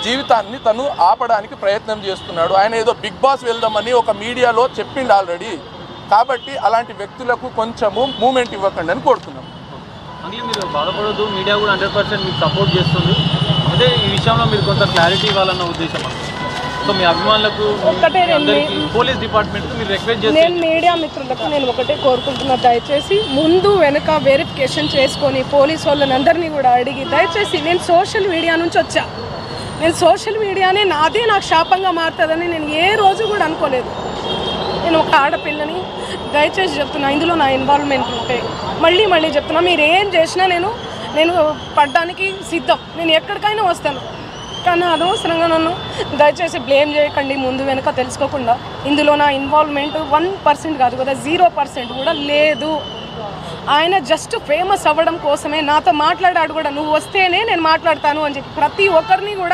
జీవితాన్ని తను ఆపడానికి ప్రయత్నం చేస్తున్నాడు. ఆయన ఏదో బిగ్ బాస్ వెళ్దామని ఒక మీడియాలో చెప్పిండు ఆల్రెడీ. కాబట్టి అలాంటి వ్యక్తులకు కొంచెము మూమెంట్ ఇవ్వకండి అని కోరుతున్నాం. అంటే మీరు బాధపడద్దు, మీడియా కూడా 100% మీకు సపోర్ట్ చేస్తుంది. అంటే ఈ విషయంలో మీరు కొంత క్లారిటీ ఇవ్వాలన్న ఉద్దేశం. సో మీ అభిమానులకు పోలీస్ డిపార్ట్మెంట్ మీరు రిక్వెస్ట్ చేసి నేను మీడియా మిత్రులకు నేను ఒకటే కోరుకుంటున్నా, దయచేసి ముందు వెనక వెరిఫికేషన్ చేసుకొని పోలీసు వాళ్ళని అందరినీ కూడా అడిగి దయచేసి నేను సోషల్ మీడియా నుంచి వచ్చా. నేను సోషల్ మీడియానే నాకు శాపంగా మారుతుందని నేను ఏ రోజు కూడా అనుకోలేదు. నేను ఒక ఆడపిల్లని దయచేసి చెప్తున్నా, ఇందులో నా ఇన్వాల్వ్మెంట్ ఉంటే మళ్ళీ చెప్తున్నా, మీరు ఏం చేసినా నేను పడ్డానికి సిద్ధం, నేను ఎక్కడికైనా వస్తాను. కానీ అనవసరంగా నన్ను దయచేసి బ్లేమ్ చేయకండి ముందు వెనుక తెలుసుకోకుండా. ఇందులో నా ఇన్వాల్వ్మెంట్ 1% కాదు కదా, 0% కూడా లేదు. ఆయన జస్ట్ ఫేమస్ అవ్వడం కోసమే నాతో మాట్లాడాడు కూడా, నువ్వు వస్తేనే నేను మాట్లాడతాను అని చెప్పి ప్రతి ఒక్కరిని కూడా